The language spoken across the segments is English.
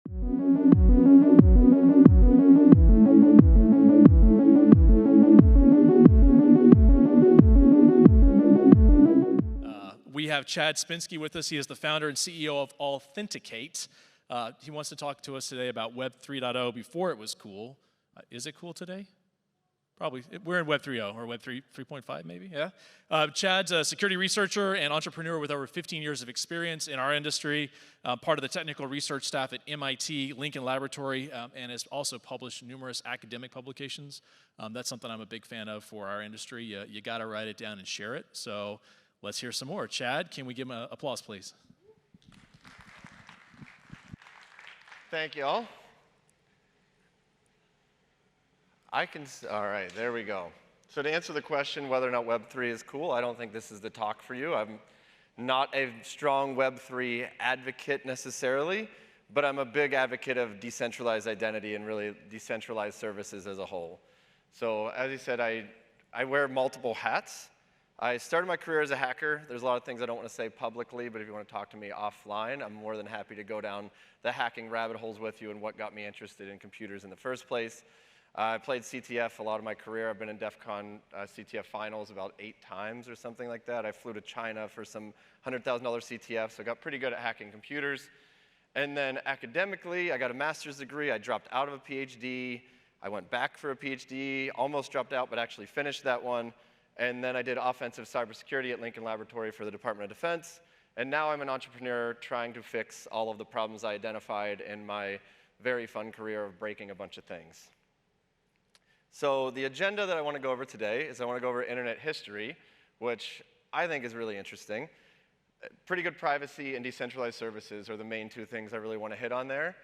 We have Chad Spensky with us. He is the founder and CEO of Authenticate. He wants to talk to us today about Web 3.0 before it was cool. Is it cool today? Probably. We're in Web 3.0 or Web 3.5 maybe, yeah? Chad's a security researcher and entrepreneur with over 15 years of experience in our industry, part of the technical research staff at MIT, Lincoln Laboratory, and has also published numerous academic publications. That's something I'm a big fan of for our industry. You got to write it down and share it. So let's hear some more. Chad, can we give him an applause, please? Thank you all. All right, there we go. So to answer the question whether or not Web3 is cool, I don't think this is the talk for you. I'm not a strong Web3 advocate necessarily, but I'm a big advocate of decentralized identity and really decentralized services as a whole. So as you said, I wear multiple hats. I started my career as a hacker. There's a lot of things I don't want to say publicly, but if you want to talk to me offline, I'm more than happy to go down the hacking rabbit holes with you and what got me interested in computers in the first place. I played CTF a lot of my career. I've been in DEF CON CTF finals about 8 times or something like that. I flew to China for some $100,000 CTF, so I got pretty good at hacking computers. And then academically, I got a master's degree. I dropped out of a PhD. I went back for a PhD, almost dropped out, but actually finished that one. And then I did offensive cybersecurity at Lincoln Laboratory for the Department of Defense. And now I'm an entrepreneur trying to fix all of the problems I identified in my very fun career of breaking a bunch of things. So the agenda that I want to go over today is I want to go over internet history, which I think is really interesting. Pretty good privacy and decentralized services are the main 2 things I really want to hit on there.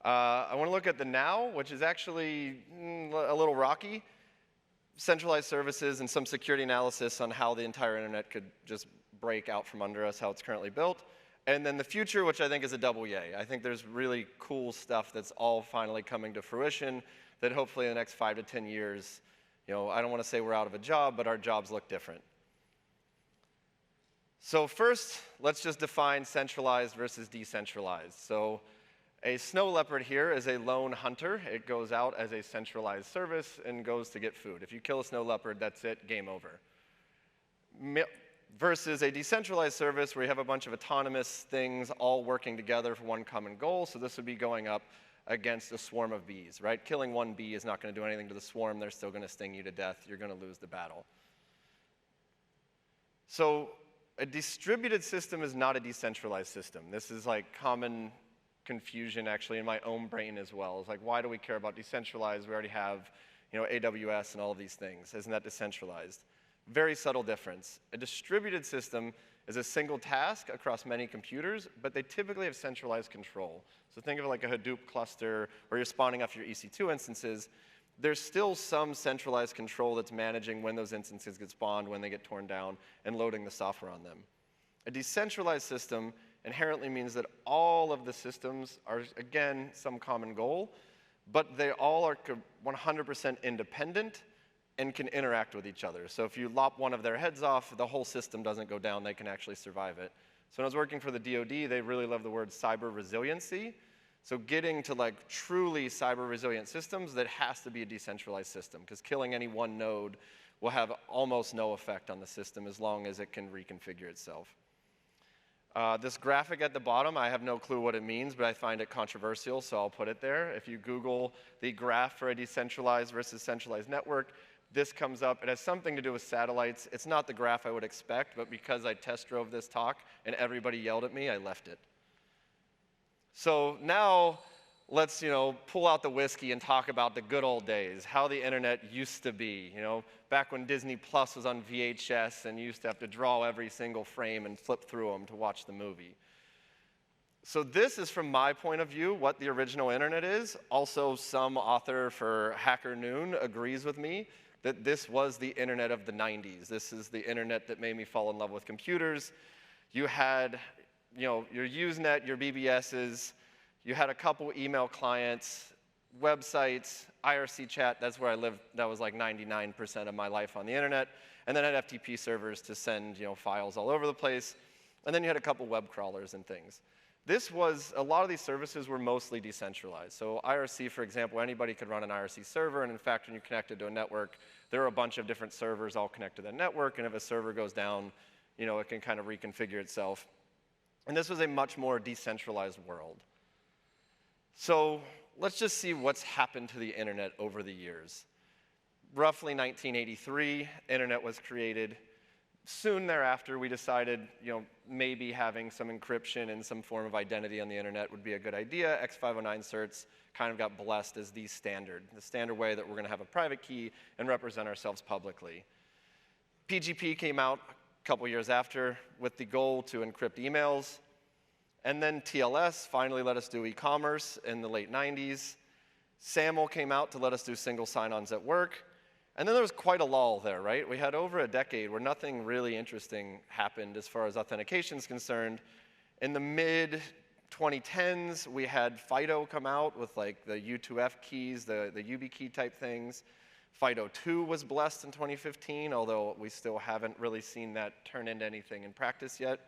I want to look at the now, which is actually a little rocky. Centralized services and some security analysis on how the entire internet could just break out from under us, how it's currently built. And then the future, which I think is a double yay. I think there's really cool stuff that's all finally coming to fruition that hopefully in the next 5 to 10 years, I don't want to say we're out of a job, but our jobs look different. So first, let's just define centralized versus decentralized. So a snow leopard here is a lone hunter. It goes out as a centralized service and goes to get food. If you kill a snow leopard, that's it, game over. Versus a decentralized service where you have a bunch of autonomous things all working together for one common goal. So this would be going up against a swarm of bees, right? Killing one bee is not going to do anything to the swarm. They're still going to sting you to death. You're going to lose the battle. So a distributed system is not a decentralized system. This is like common confusion actually in my own brain as well. It's like, why do we care about decentralized? We already have, AWS and all of these things. Isn't that decentralized? Very subtle difference. A distributed system is a single task across many computers, but they typically have centralized control. So think of it like a Hadoop cluster where you're spawning off your EC2 instances. There's still some centralized control that's managing when those instances get spawned, when they get torn down, and loading the software on them. A decentralized system inherently means that all of the systems are, again, some common goal, but they all are 100% independent and can interact with each other. So if you lop one of their heads off, the whole system doesn't go down. They can actually survive it. So when I was working for the DoD, they really love the word cyber resiliency. So getting to truly cyber resilient systems, that has to be a decentralized system, because killing any one node will have almost no effect on the system as long as it can reconfigure itself. This graphic at the bottom, I have no clue what it means, but I find it controversial, so I'll put it there. If you Google the graph for a decentralized versus centralized network, this comes up. It has something to do with satellites. It's not the graph I would expect, but because I test drove this talk and everybody yelled at me, I left it. So now let's pull out the whiskey and talk about the good old days, how the internet used to be. Back when Disney Plus was on VHS and you used to have to draw every single frame and flip through them to watch the movie. So this is, from my point of view, what the original internet is. Also, some author for Hacker Noon agrees with me that this was the internet of the 90s. This is the internet that made me fall in love with computers. You had, your Usenet, your BBSs. You had a couple email clients, websites, IRC chat. That's where I lived. That was like 99% of my life on the internet. And then I had FTP servers to send, files all over the place. And then you had a couple web crawlers and things. A lot of these services were mostly decentralized. So IRC, for example, anybody could run an IRC server, and in fact, when you connect it to a network, there are a bunch of different servers all connected to that network, and if a server goes down, it can kind of reconfigure itself. And this was a much more decentralized world. So let's just see what's happened to the internet over the years. Roughly 1983, internet was created. Soon thereafter, we decided, maybe having some encryption and some form of identity on the internet would be a good idea. X509 certs kind of got blessed as the standard way that we're going to have a private key and represent ourselves publicly. PGP came out a couple years after with the goal to encrypt emails. And then TLS finally let us do e-commerce in the late 90s. SAML came out to let us do single sign-ons at work. And then there was quite a lull there, right? We had over a decade where nothing really interesting happened as far as authentication is concerned. In the mid-2010s, we had FIDO come out with like the U2F keys, the YubiKey type things. FIDO 2 was blessed in 2015, although we still haven't really seen that turn into anything in practice yet.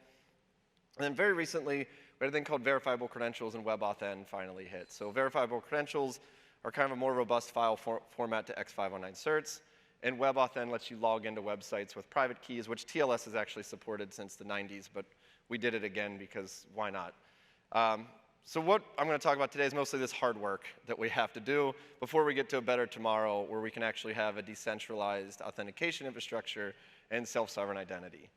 And then very recently, we had a thing called verifiable credentials, and WebAuthn finally hit. So verifiable credentials are kind of a more robust file format to X509 certs. And WebAuthn lets you log into websites with private keys, which TLS has actually supported since the 90s, but we did it again because why not? So what I'm going to talk about today is mostly this hard work that we have to do before we get to a better tomorrow where we can actually have a decentralized authentication infrastructure and self-sovereign identity.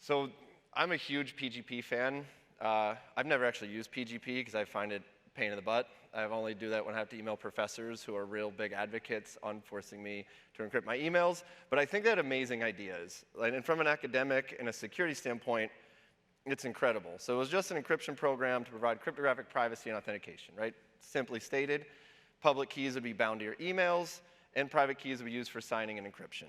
So I'm a huge PGP fan. I've never actually used PGP because I find it a pain in the butt. I only do that when I have to email professors who are real big advocates on forcing me to encrypt my emails. But I think they had amazing ideas. And from an academic and a security standpoint, it's incredible. So it was just an encryption program to provide cryptographic privacy and authentication, right? Simply stated, public keys would be bound to your emails, and private keys would be used for signing and encryption.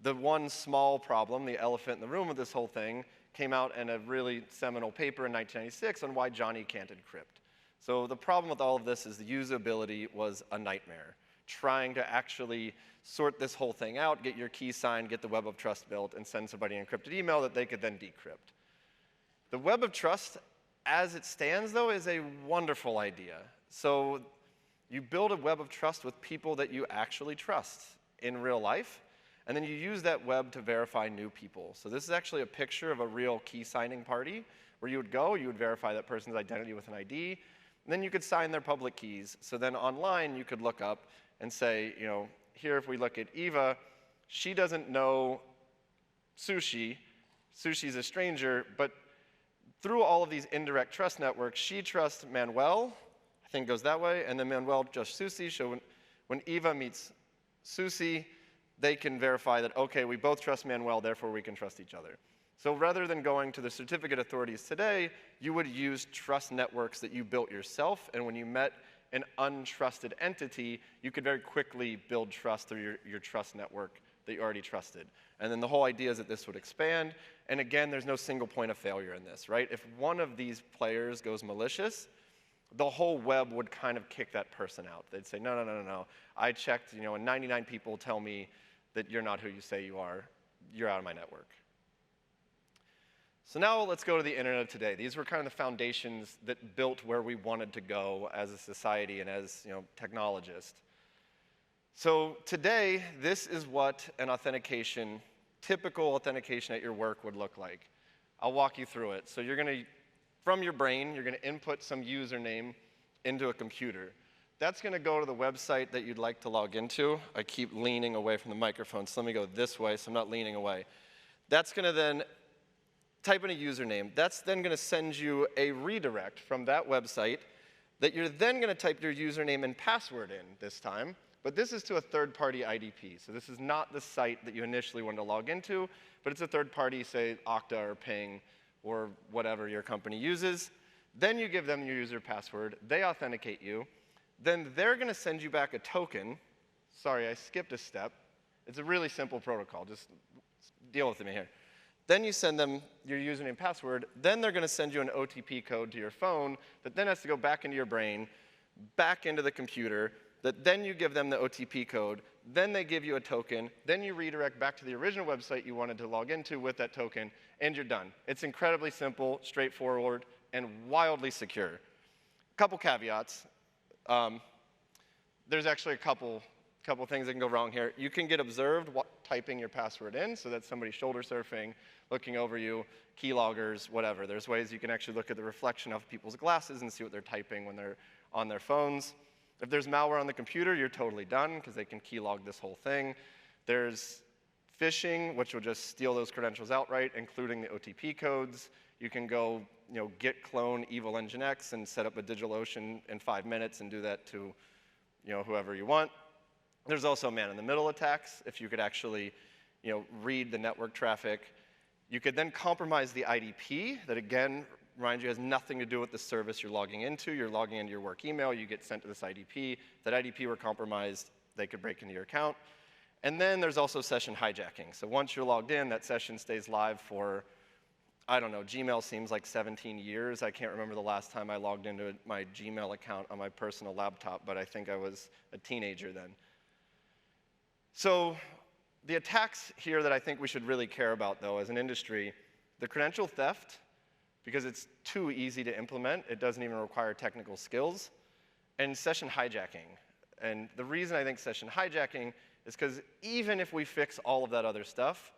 The one small problem, the elephant in the room of this whole thing, came out in a really seminal paper in 1996 on why Johnny can't encrypt. So the problem with all of this is the usability was a nightmare. Trying to actually sort this whole thing out, get your key signed, get the web of trust built, and send somebody an encrypted email that they could then decrypt. The web of trust, as it stands, though, is a wonderful idea. So you build a web of trust with people that you actually trust in real life, and then you use that web to verify new people. So this is actually a picture of a real key signing party where you would go, you would verify that person's identity with an ID, and then you could sign their public keys. So then online, you could look up and say, here if we look at Eva, she doesn't know Sushi. Sushi's a stranger, but through all of these indirect trust networks, she trusts Manuel, I think goes that way, and then Manuel trusts Susi. So when Eva meets Susi, they can verify that, okay, we both trust Manuel, therefore we can trust each other. So rather than going to the certificate authorities today, you would use trust networks that you built yourself, and when you met an untrusted entity, you could very quickly build trust through your trust network that you already trusted. And then the whole idea is that this would expand, and again, there's no single point of failure in this, right? If one of these players goes malicious, the whole web would kind of kick that person out. They'd say, no, I checked, and 99 people tell me that you're not who you say you are. You're out of my network. So now let's go to the internet today. These were kind of the foundations that built where we wanted to go as a society and as technologists. So today, this is what an authentication, typical authentication at your work would look like. I'll walk you through it. So you're going to, from your brain, you're going to input some username into a computer. That's going to go to the website that you'd like to log into. I keep leaning away from the microphone, so let me go this way so I'm not leaning away. That's going to then type in a username. That's then going to send you a redirect from that website that you're then going to type your username and password in this time. But this is to a third-party IDP. So this is not the site that you initially wanted to log into, but it's a third-party, say, Okta or Ping or whatever your company uses. Then you give them your user password. They authenticate you. Then they're going to send you back a token. Sorry, I skipped a step. It's a really simple protocol. Just deal with me here. Then you send them your username and password. Then they're going to send you an OTP code to your phone that then has to go back into your brain, back into the computer, that then you give them the OTP code. Then they give you a token. Then you redirect back to the original website you wanted to log into with that token, and you're done. It's incredibly simple, straightforward, and wildly secure. A couple caveats. There's actually a couple things that can go wrong here. You can get observed typing your password in, so that's somebody shoulder surfing, looking over you, keyloggers, whatever. There's ways you can actually look at the reflection of people's glasses and see what they're typing when they're on their phones. If there's malware on the computer, you're totally done, because they can keylog this whole thing. There's phishing, which will just steal those credentials outright, including the OTP codes. You can go, git clone evil nginx and set up a DigitalOcean in 5 minutes and do that to, whoever you want. There's also man-in-the-middle attacks. If you could actually, read the network traffic, you could then compromise the IDP. That again, remind you, has nothing to do with the service you're logging into. You're logging into your work email. You get sent to this IDP. If that IDP were compromised, they could break into your account. And then there's also session hijacking. So once you're logged in, that session stays live for, I don't know, Gmail seems like 17 years. I can't remember the last time I logged into my Gmail account on my personal laptop, but I think I was a teenager then. So the attacks here that I think we should really care about, though, as an industry, the credential theft, because it's too easy to implement. It doesn't even require technical skills. And session hijacking. And the reason I think session hijacking is because even if we fix all of that other stuff,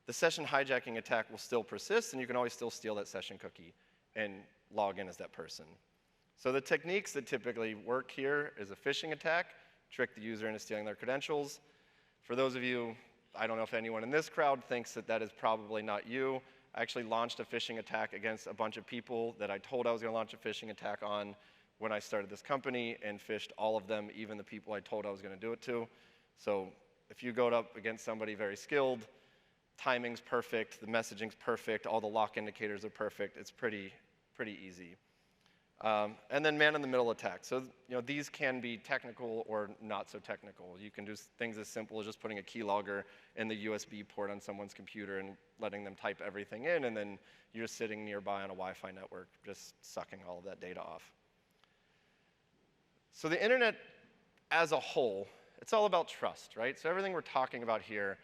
the session hijacking attack will still persist, and you can always still steal that session cookie and log in as that person. So the techniques that typically work here is a phishing attack, trick the user into stealing their credentials. For those of you, I don't know if anyone in this crowd thinks that that is probably not you. I actually launched a phishing attack against a bunch of people that I told I was going to launch a phishing attack on when I started this company, and phished all of them, even the people I told I was going to do it to. So if you go up against somebody very skilled, timing's perfect, the messaging's perfect, all the lock indicators are perfect, it's pretty easy. And then man-in-the-middle attacks. So these can be technical or not so technical. You can do things as simple as just putting a keylogger in the USB port on someone's computer and letting them type everything in, and then you're just sitting nearby on a Wi-Fi network, just sucking all of that data off. So the internet as a whole, it's all about trust, right? So everything we're talking about here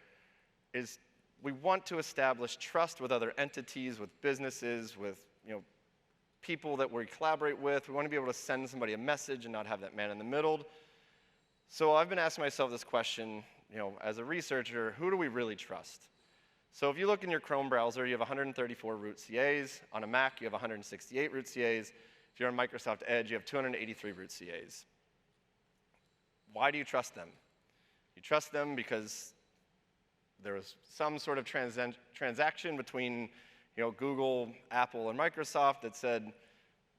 is we want to establish trust with other entities, with businesses, with people that we collaborate with. We want to be able to send somebody a message and not have that man in the middle. So I've been asking myself this question, as a researcher, who do we really trust? So if you look in your Chrome browser, you have 134 root CAs. On a Mac, you have 168 root CAs. If you're on Microsoft Edge, you have 283 root CAs. Why do you trust them? You trust them because there was some sort of transaction between Google, Apple, and Microsoft that said,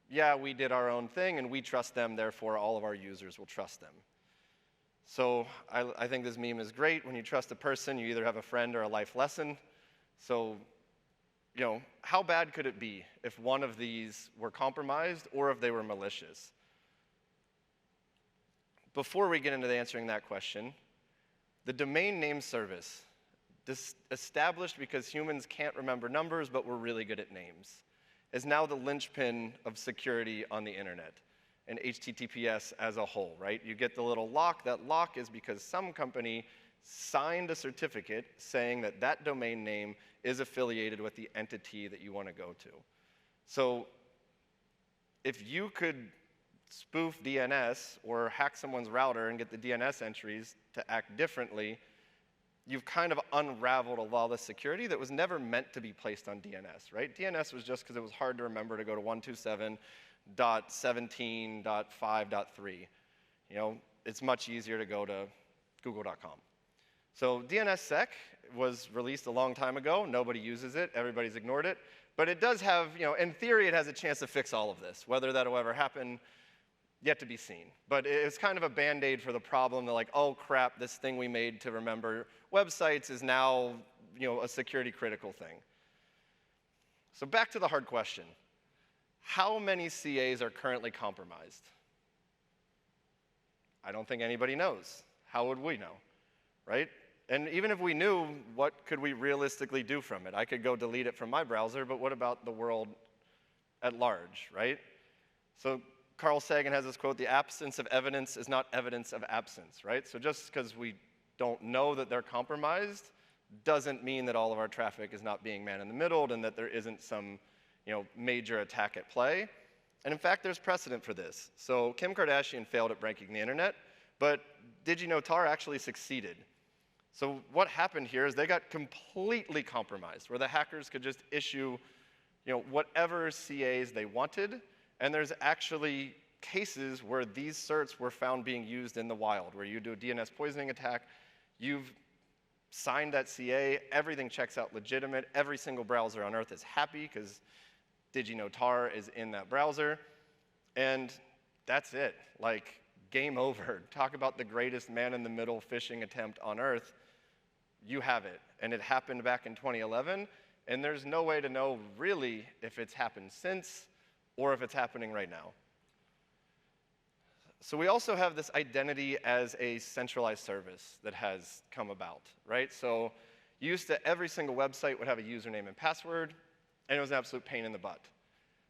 yeah, we did our own thing, and we trust them, therefore all of our users will trust them. So I think this meme is great. When you trust a person, you either have a friend or a life lesson. So how bad could it be if one of these were compromised or if they were malicious? Before we get into answering that question, the domain name service, established because humans can't remember numbers, but we're really good at names, is now the linchpin of security on the internet and HTTPS as a whole, right? You get the little lock. That lock is because some company signed a certificate saying that that domain name is affiliated with the entity that you want to go to. So if you could spoof DNS or hack someone's router and get the DNS entries to act differently, you've kind of unraveled a lot of the security that was never meant to be placed on DNS, right? DNS was just because it was hard to remember to go to 127.17.5.3. It's much easier to go to google.com. So DNSSEC was released a long time ago. Nobody uses it. Everybody's ignored it. But it does have, in theory, it has a chance to fix all of this. Whether that'll ever happen, yet to be seen. But it's kind of a Band-Aid for the problem. They're like, oh, crap, this thing we made to remember websites is now a security critical thing. So back to the hard question. How many CAs are currently compromised? I don't think anybody knows. How would we know, right? And even if we knew, what could we realistically do from it? I could go delete it from my browser, but what about the world at large, right? So Carl Sagan has this quote, the absence of evidence is not evidence of absence, right? So just because we don't know that they're compromised doesn't mean that all of our traffic is not being man in the middle and that there isn't some major attack at play. And in fact, there's precedent for this. So Kim Kardashian failed at breaking the internet, but Did You Know Tar actually succeeded. So what happened here is they got completely compromised, where the hackers could just issue whatever CAs they wanted, and there's actually cases where these certs were found being used in the wild, where you do a DNS poisoning attack, you've signed that CA, everything checks out legitimate, every single browser on Earth is happy because Did You Know Tar is in that browser, and that's it. Like, game over. Talk about the greatest man-in-the-middle phishing attempt on Earth. You have it, and it happened back in 2011, and there's no way to know really if it's happened since or if it's happening right now. So we also have this identity as a centralized service that has come about, right? So used to every single website would have a username and password, and it was an absolute pain in the butt.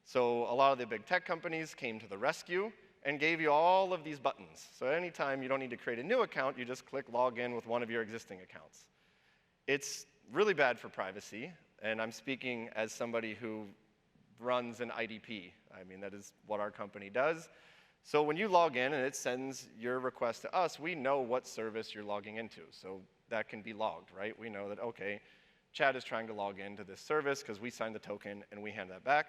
So a lot of the big tech companies came to the rescue and gave you all of these buttons. So anytime you don't need to create a new account, you just click login with one of your existing accounts. It's really bad for privacy, and I'm speaking as somebody who runs an IDP. I mean, that is what our company does. So when you log in and it sends your request to us, we know what service you're logging into. So that can be logged, right? We know that, okay, Chad is trying to log into this service because we signed the token and we hand that back.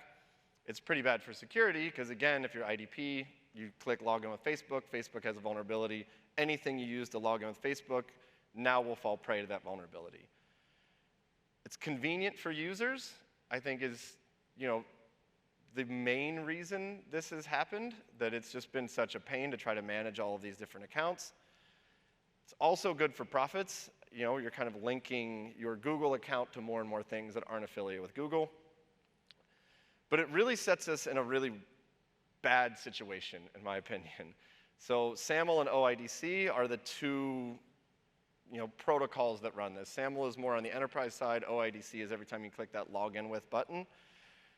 It's pretty bad for security because, again, if you're IDP, you click login with Facebook, Facebook has a vulnerability. Anything you use to log in with Facebook now will fall prey to that vulnerability. It's convenient for users, I think is, the main reason this has happened, that it's just been such a pain to try to manage all of these different accounts. It's also good for profits. You're kind of linking your Google account to more and more things that aren't affiliated with Google. But it really sets us in a really bad situation, in my opinion. So SAML and OIDC are the two protocols that run this. SAML is more on the enterprise side. OIDC is every time you click that login with button.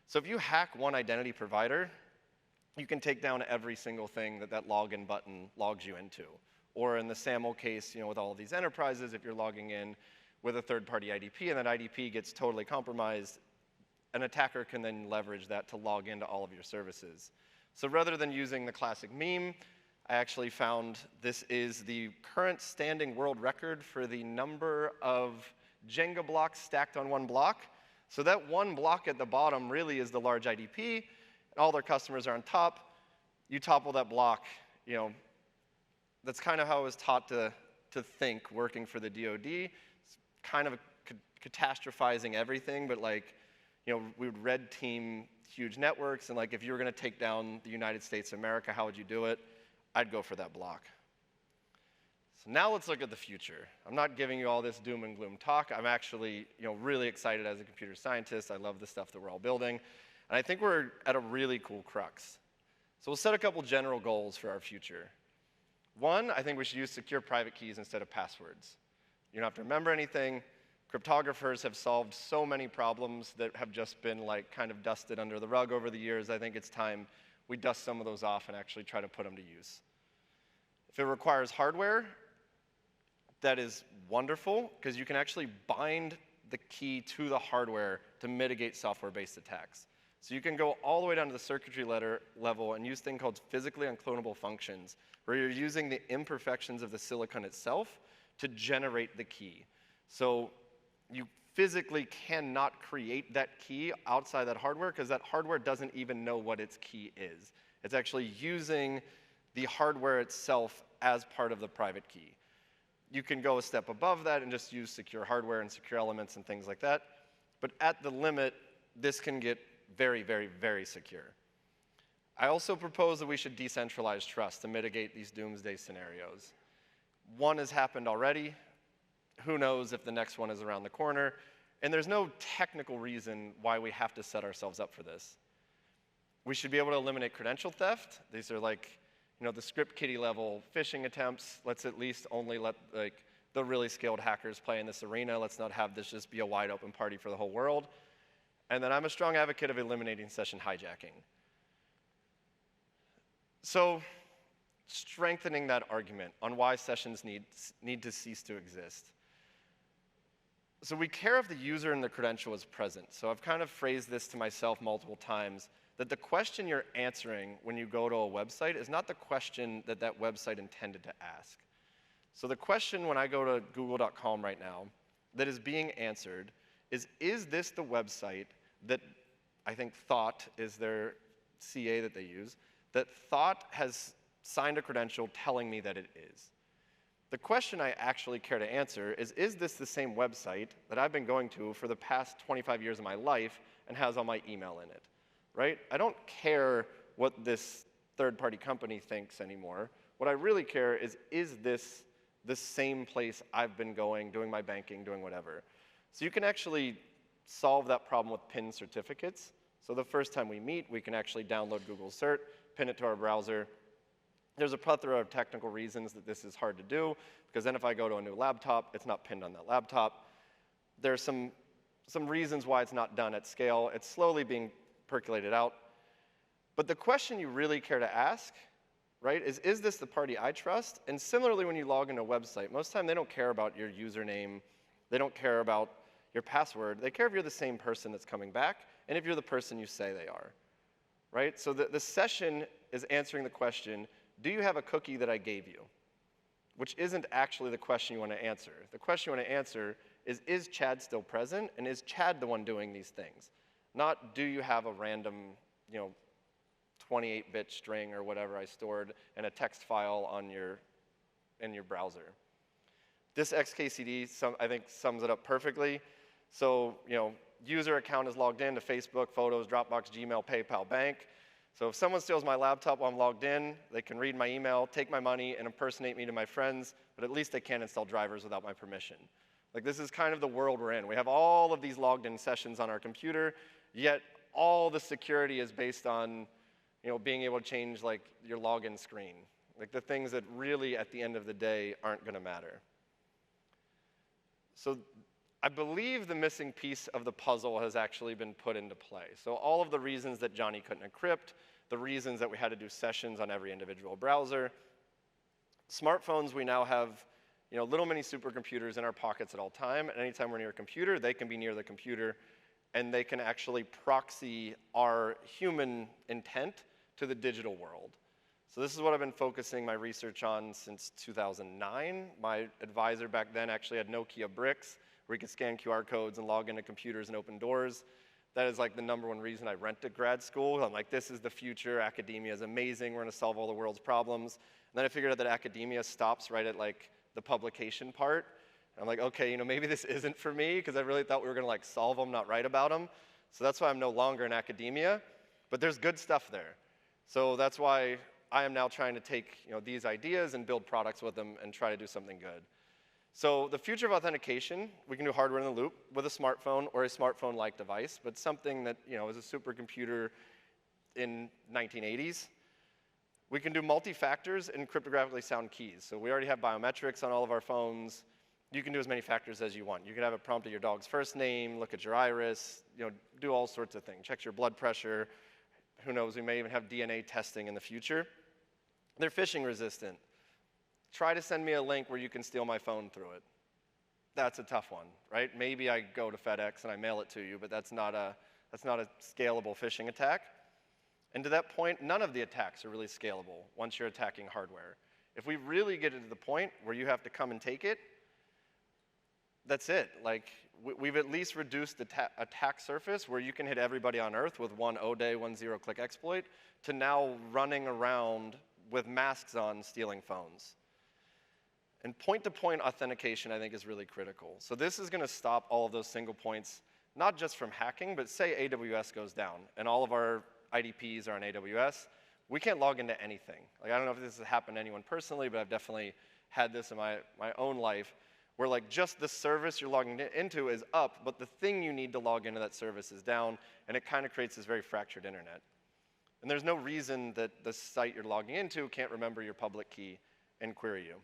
So if you hack one identity provider, you can take down every single thing that login button logs you into. Or in the SAML case, with all of these enterprises, if you're logging in with a third-party IDP and that IDP gets totally compromised, an attacker can then leverage that to log into all of your services. So rather than using the classic meme, I actually found this is the current standing world record for the number of Jenga blocks stacked on one block. So that one block at the bottom really is the large IDP, and all their customers are on top. You topple that block, that's kind of how I was taught to think working for the DoD. It's kind of catastrophizing everything, but we would red team huge networks, and if you were going to take down the United States of America, how would you do it? I'd go for that block. So now let's look at the future. I'm not giving you all this doom and gloom talk. I'm actually really excited as a computer scientist. I love the stuff that we're all building. And I think we're at a really cool crux. So we'll set a couple general goals for our future. One, I think we should use secure private keys instead of passwords. You don't have to remember anything. Cryptographers have solved so many problems that have just been kind of dusted under the rug over the years. I think it's time we dust some of those off and actually try to put them to use. If it requires hardware, that is wonderful, because you can actually bind the key to the hardware to mitigate software-based attacks. So you can go all the way down to the circuitry level and use a thing called physically unclonable functions, where you're using the imperfections of the silicon itself to generate the key. So you physically cannot create that key outside that hardware, because that hardware doesn't even know what its key is. It's actually using the hardware itself as part of the private key. You can go a step above that and just use secure hardware and secure elements and things like that. But at the limit, this can get very, very, very secure. I also propose that we should decentralize trust to mitigate these doomsday scenarios. One has happened already. Who knows if the next one is around the corner? And there's no technical reason why we have to set ourselves up for this. We should be able to eliminate credential theft. These are the script kiddie level phishing attempts. Let's at least only let the really skilled hackers play in this arena. Let's not have this just be a wide open party for the whole world. And then I'm a strong advocate of eliminating session hijacking. So strengthening that argument on why sessions need to cease to exist. So we care if the user and the credential is present. So I've kind of phrased this to myself multiple times, that the question you're answering when you go to a website is not the question that that website intended to ask. So the question when I go to google.com right now that is being answered is this the website that I think Thought is their CA that they use, that Thought has signed a credential telling me that it is? The question I actually care to answer is this the same website that I've been going to for the past 25 years of my life and has all my email in it, right? I don't care what this third-party company thinks anymore. What I really care is this the same place I've been going, doing my banking, doing whatever? So you can actually solve that problem with PIN certificates. So the first time we meet, we can actually download Google Cert, pin it to our browser. There's a plethora of technical reasons that this is hard to do, because then if I go to a new laptop, it's not pinned on that laptop. There's some reasons why it's not done at scale. It's slowly being percolated out. But the question you really care to ask, right, is this the party I trust? And similarly, when you log into a website, most of the time they don't care about your username. They don't care about your password. They care if you're the same person that's coming back and if you're the person you say they are, right? So the session is answering the question, do you have a cookie that I gave you? Which isn't actually the question you want to answer. The question you want to answer is Chad still present, and is Chad the one doing these things? Not, do you have a random, 28-bit string or whatever I stored in a text file in your browser. This XKCD, I think, sums it up perfectly. So, user account is logged in to Facebook, Photos, Dropbox, Gmail, PayPal, bank. So if someone steals my laptop while I'm logged in, they can read my email, take my money, and impersonate me to my friends, but at least they can't install drivers without my permission. Like, this is kind of the world we're in. We have all of these logged in sessions on our computer, yet all the security is based on being able to change like your login screen. Like the things that really at the end of the day aren't going to matter. So I believe the missing piece of the puzzle has actually been put into play. So all of the reasons that Johnny couldn't encrypt, the reasons that we had to do sessions on every individual browser. Smartphones, we now have little mini supercomputers in our pockets at all time. And anytime we're near a computer, they can be near the computer, and they can actually proxy our human intent to the digital world. So this is what I've been focusing my research on since 2009. My advisor back then actually had Nokia bricks, where you could scan QR codes and log into computers and open doors. That is like the #1 reason I rented grad school. I'm like, this is the future. Academia is amazing. We're going to solve all the world's problems. And then I figured out that academia stops right at like the publication part. And I'm like, okay, maybe this isn't for me, because I really thought we were going to like solve them, not write about them. So that's why I'm no longer in academia. But there's good stuff there. So that's why I am now trying to take these ideas and build products with them and try to do something good. So the future of authentication, we can do hardware in the loop with a smartphone or a smartphone-like device, but something that is a supercomputer in 1980s. We can do multi-factors and cryptographically sound keys. So we already have biometrics on all of our phones. You can do as many factors as you want. You can have it prompt at your dog's first name, look at your iris, do all sorts of things. Check your blood pressure. Who knows, we may even have DNA testing in the future. They're phishing resistant. Try to send me a link where you can steal my phone through it. That's a tough one, right? Maybe I go to FedEx and I mail it to you, but that's not a scalable phishing attack. And to that point, none of the attacks are really scalable once you're attacking hardware. If we really get it to the point where you have to come and take it, that's it. Like, we've at least reduced the attack surface where you can hit everybody on Earth with one O-day, one zero-click exploit, to now running around with masks on stealing phones. And point-to-point authentication, I think, is really critical. So this is going to stop all of those single points, not just from hacking, but say AWS goes down, and all of our IDPs are on AWS. We can't log into anything. Like, I don't know if this has happened to anyone personally, but I've definitely had this in my own life, where like just the service you're logging into is up, but the thing you need to log into that service is down, and it kind of creates this very fractured internet. And there's no reason that the site you're logging into can't remember your public key and query you.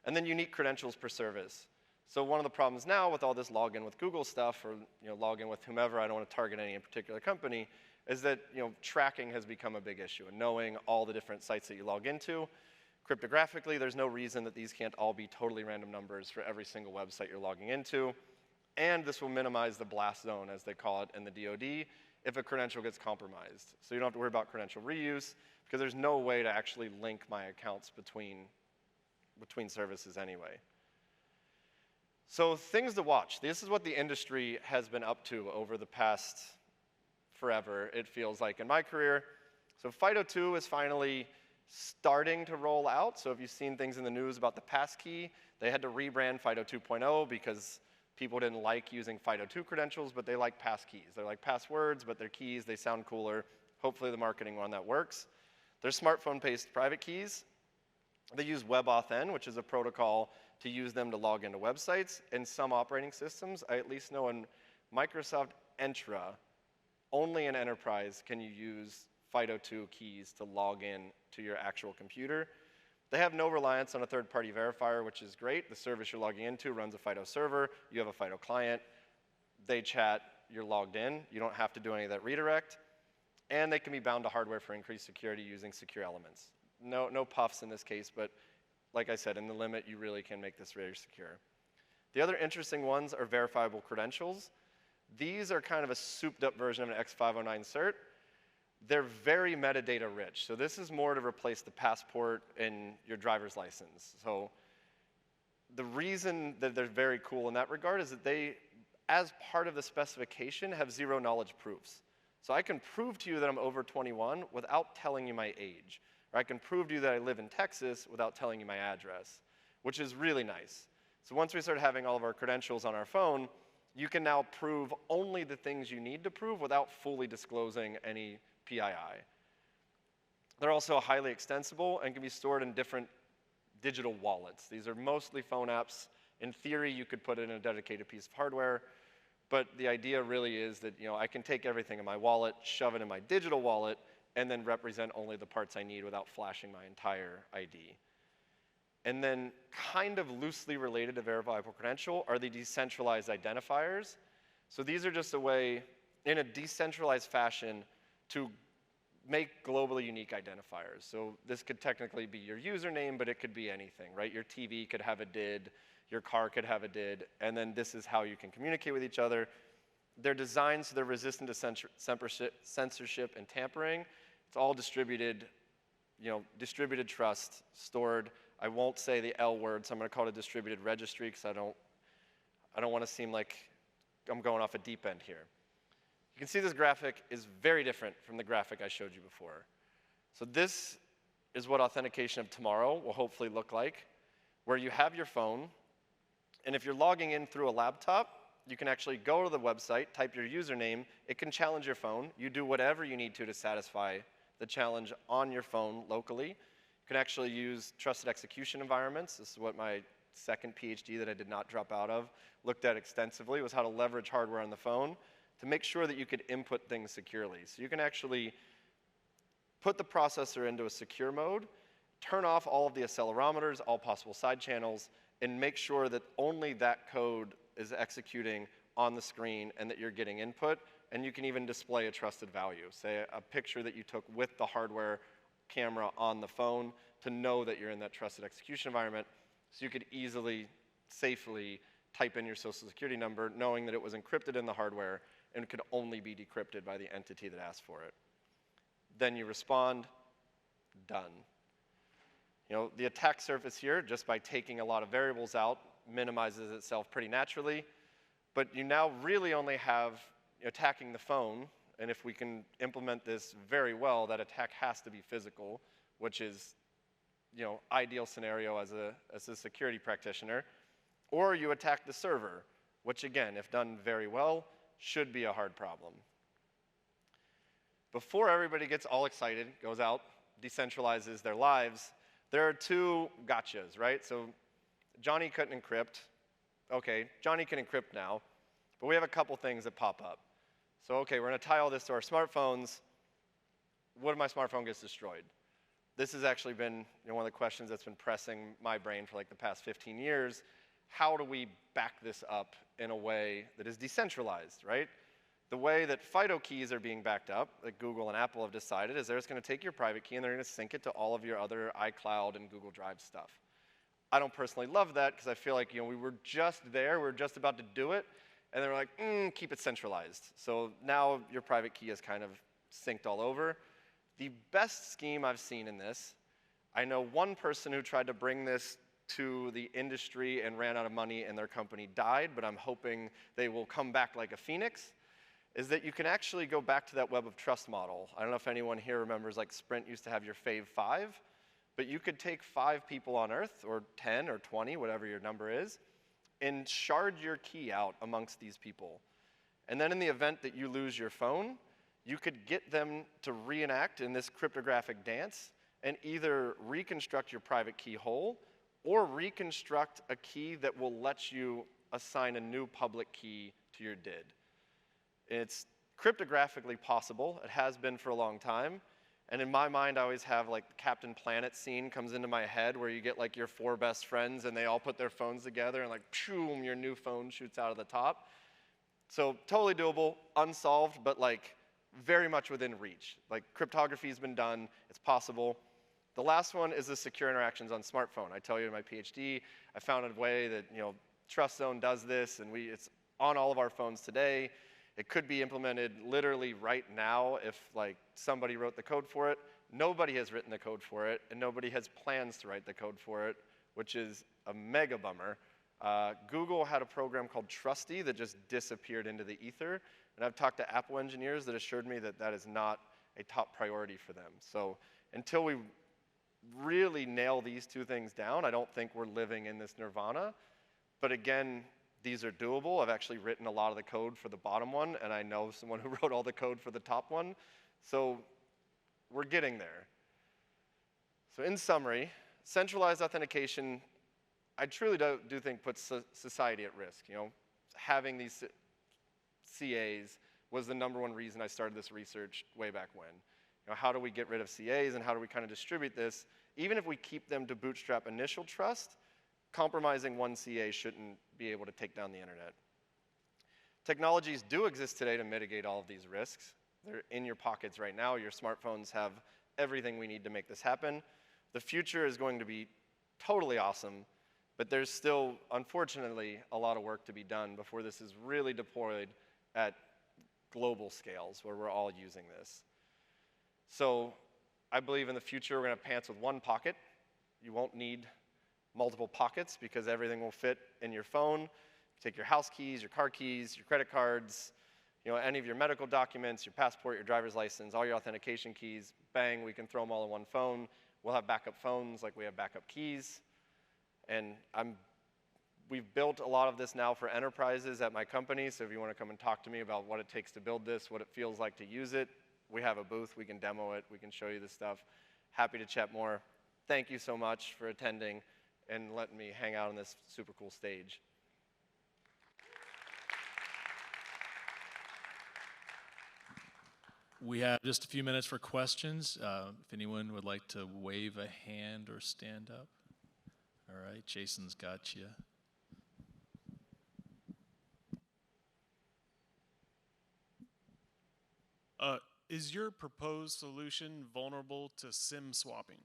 And then unique credentials per service. So one of the problems now with all this login with Google stuff, or login with whomever, I don't want to target any particular company, is that tracking has become a big issue, and knowing all the different sites that you log into. Cryptographically, there's no reason that these can't all be totally random numbers for every single website you're logging into. And this will minimize the blast zone, as they call it in the DoD, if a credential gets compromised. So you don't have to worry about credential reuse, because there's no way to actually link my accounts between services anyway. So things to watch. This is what the industry has been up to over the past forever, it feels like, in my career. So FIDO2 is finally starting to roll out. So if you've seen things in the news about the passkey, they had to rebrand FIDO 2.0 because people didn't like using FIDO2 credentials, but they like passkeys. They're like passwords, but they're keys. They sound cooler. Hopefully the marketing on that works. There's smartphone-based private keys. They use WebAuthn, which is a protocol to use them to log into websites. In some operating systems, I at least know in Microsoft Entra, only in enterprise can you use FIDO2 keys to log in to your actual computer. They have no reliance on a third-party verifier, which is great. The service you're logging into runs a FIDO server. You have a FIDO client. They chat. You're logged in. You don't have to do any of that redirect. And they can be bound to hardware for increased security using secure elements. No puffs in this case, but like I said, in the limit, you really can make this very secure. The other interesting ones are verifiable credentials. These are kind of a souped-up version of an X509 cert. They're very metadata rich. So this is more to replace the passport and your driver's license. So the reason that they're very cool in that regard is that they, as part of the specification, have zero knowledge proofs. So I can prove to you that I'm over 21 without telling you my age. Or I can prove to you that I live in Texas without telling you my address, which is really nice. So once we start having all of our credentials on our phone, you can now prove only the things you need to prove without fully disclosing any PII. They're also highly extensible and can be stored in different digital wallets. These are mostly phone apps. In theory, you could put it in a dedicated piece of hardware, but the idea really is that I can take everything in my wallet, shove it in my digital wallet, and then represent only the parts I need without flashing my entire ID. And then kind of loosely related to verifiable credential are the decentralized identifiers. So these are just a way, in a decentralized fashion, to make globally unique identifiers. So this could technically be your username, but it could be anything, right? Your TV could have a DID, your car could have a DID, and then this is how you can communicate with each other. They're designed so they're resistant to censorship and tampering. It's all distributed, distributed trust, stored. I won't say the L word, so I'm going to call it a distributed registry because I don't want to seem like I'm going off a deep end here. You can see this graphic is very different from the graphic I showed you before. So this is what authentication of tomorrow will hopefully look like, where you have your phone, and if you're logging in through a laptop, you can actually go to the website, type your username, it can challenge your phone. You do whatever you need to satisfy the challenge on your phone locally. You can actually use trusted execution environments. This is what my second PhD that I did not drop out of looked at extensively, was how to leverage hardware on the phone to make sure that you could input things securely. So you can actually put the processor into a secure mode, turn off all of the accelerometers, all possible side channels, and make sure that only that code is executing on the screen and that you're getting input. And you can even display a trusted value, say a picture that you took with the hardware camera on the phone to know that you're in that trusted execution environment. So you could easily, safely type in your social security number knowing that it was encrypted in the hardware and could only be decrypted by the entity that asked for it. Then you respond, done. The attack surface here, just by taking a lot of variables out, minimizes itself pretty naturally. But you now really only have attacking the phone, and if we can implement this very well, that attack has to be physical, which is ideal scenario as a security practitioner. Or you attack the server, which again, if done very well, should be a hard problem. Before everybody gets all excited, goes out, decentralizes their lives, there are two gotchas, right? So Johnny couldn't encrypt. Okay, Johnny can encrypt now, but we have a couple things that pop up. So okay, we're going to tie all this to our smartphones. What if my smartphone gets destroyed? This has actually been one of the questions that's been pressing my brain for like the past 15 years. How do we back this up in a way that is decentralized, right? The way that FIDO keys are being backed up, that Google and Apple have decided, is they're just going to take your private key and they're going to sync it to all of your other iCloud and Google Drive stuff. I don't personally love that because I feel like we were just there, we were just about to do it, and they were like, keep it centralized. So now your private key is kind of synced all over. The best scheme I've seen in this, I know one person who tried to bring this to the industry and ran out of money and their company died, but I'm hoping they will come back like a phoenix, is that you can actually go back to that web of trust model. I don't know if anyone here remembers, like Sprint used to have your fave 5, but you could take 5 people on Earth, or 10 or 20, whatever your number is, and shard your key out amongst these people. And then in the event that you lose your phone, you could get them to reenact in this cryptographic dance and either reconstruct your private key whole or reconstruct a key that will let you assign a new public key to your DID. It's cryptographically possible. It has been for a long time. And in my mind, I always have like the Captain Planet scene comes into my head where you get like your 4 best friends and they all put their phones together and like, boom, your new phone shoots out of the top. So totally doable, unsolved, but like very much within reach. Like cryptography's been done, it's possible. The last one is the secure interactions on smartphone. I tell you in my PhD, I found a way that TrustZone does this, and it's on all of our phones today. It could be implemented literally right now if like somebody wrote the code for it. Nobody has written the code for it, and nobody has plans to write the code for it, which is a mega bummer. Google had a program called Trusty that just disappeared into the ether, and I've talked to Apple engineers that assured me that that is not a top priority for them. So until we really nail these 2 things down, I don't think we're living in this nirvana. But again, these are doable. I've actually written a lot of the code for the bottom one, and I know someone who wrote all the code for the top one. So we're getting there. So in summary, centralized authentication, I truly do think puts society at risk. Having these CAs was the #1 reason I started this research way back when. How do we get rid of CAs and how do we kind of distribute this? Even if we keep them to bootstrap initial trust, compromising one CA shouldn't be able to take down the internet. Technologies do exist today to mitigate all of these risks. They're in your pockets right now. Your smartphones have everything we need to make this happen. The future is going to be totally awesome, but there's still, unfortunately, a lot of work to be done before this is really deployed at global scales where we're all using this. So I believe in the future we're going to have pants with 1 pocket. You won't need multiple pockets because everything will fit in your phone. You take your house keys, your car keys, your credit cards, any of your medical documents, your passport, your driver's license, all your authentication keys, bang, we can throw them all in one phone. We'll have backup phones like we have backup keys. And we've built a lot of this now for enterprises at my company, so if you want to come and talk to me about what it takes to build this, what it feels like to use it, we have a booth, we can demo it, we can show you this stuff. Happy to chat more. Thank you so much for attending and letting me hang out on this super cool stage. We have just a few minutes for questions. If anyone would like to wave a hand or stand up. All right, Jason's got you. Is your proposed solution vulnerable to SIM swapping?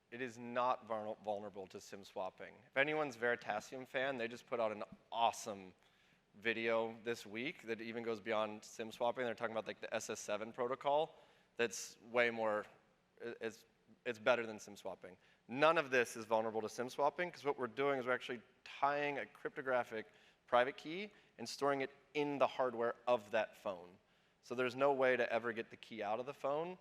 It is not vulnerable to SIM swapping. If anyone's Veritasium fan, they just put out an awesome video this week that even goes beyond SIM swapping. They're talking about like the SS7 protocol that's way more, it's better than SIM swapping. None of this is vulnerable to SIM swapping because what we're doing is we're actually tying a cryptographic private key and storing it in the hardware of that phone. So there's no way to ever get the key out of the phone,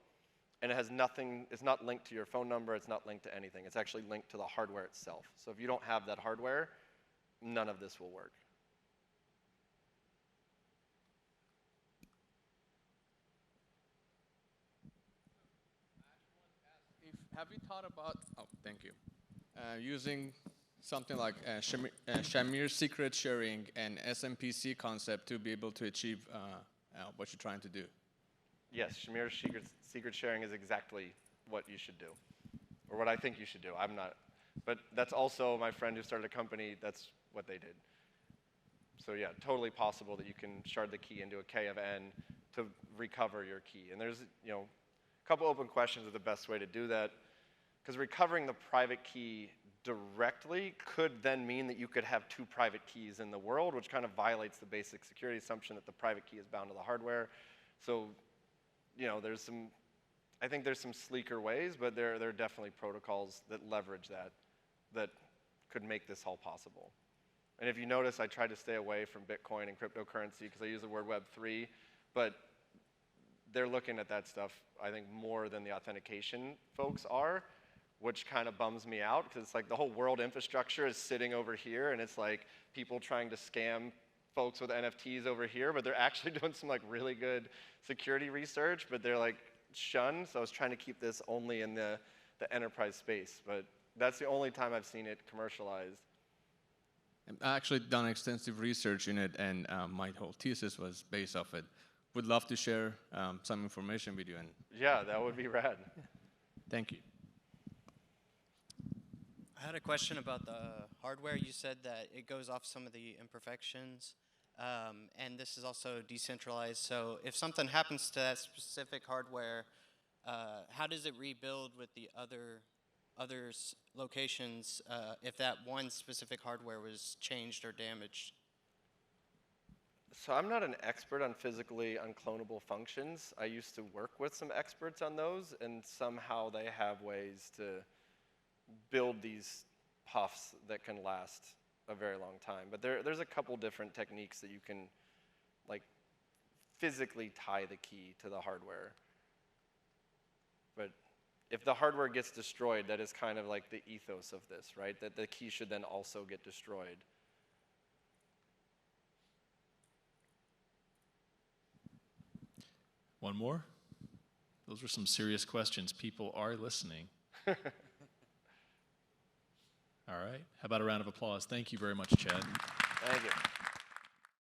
and it has nothing, it's not linked to your phone number, it's not linked to anything. It's actually linked to the hardware itself. So if you don't have that hardware, none of this will work. Have you thought about, thank you, using something like Shamir secret sharing and SMPC concept to be able to achieve what you're trying to do? Yes, Shamir's secret sharing is exactly what you should do, or what I think you should do. I'm not, but that's also my friend who started a company, that's what they did. So yeah, totally possible that you can shard the key into a K of n to recover your key. And there's, you know, a couple open questions of the best way to do that, because recovering the private key directly could then mean that you could have two private keys in the world, which kind of violates the basic security assumption that the private key is bound to the hardware. So, you know, I think there's some sleeker ways, but there are definitely protocols that leverage that could make this all possible. And if you notice, I tried to stay away from Bitcoin and cryptocurrency because I use the word Web3, but they're looking at that stuff, I think, more than the authentication folks are, which kind of bums me out, because it's like the whole world infrastructure is sitting over here, and it's like people trying to scam folks with NFTs over here, but they're actually doing some like really good security research, but they're like shunned. So I was trying to keep this only in the enterprise space, but that's the only time I've seen it commercialized. I actually done extensive research in it, and my whole thesis was based off it. Would love to share some information with you. And Yeah, that would be rad. thank you. I had a question about the hardware. You said that it goes off some of the imperfections, and this is also decentralized. So if something happens to that specific hardware, how does it rebuild with the other locations if that one specific hardware was changed or damaged? So I'm not an expert on physically unclonable functions. I used to work with some experts on those, and somehow they have ways to build these puffs that can last a very long time. But there's a couple different techniques that you can like physically tie the key to the hardware. But if the hardware gets destroyed, that is kind of like the ethos of this, right? That the key should then also get destroyed. One more? Those were some serious questions. People are listening. All right. How about a round of applause? Thank you very much, Chad. Thank you.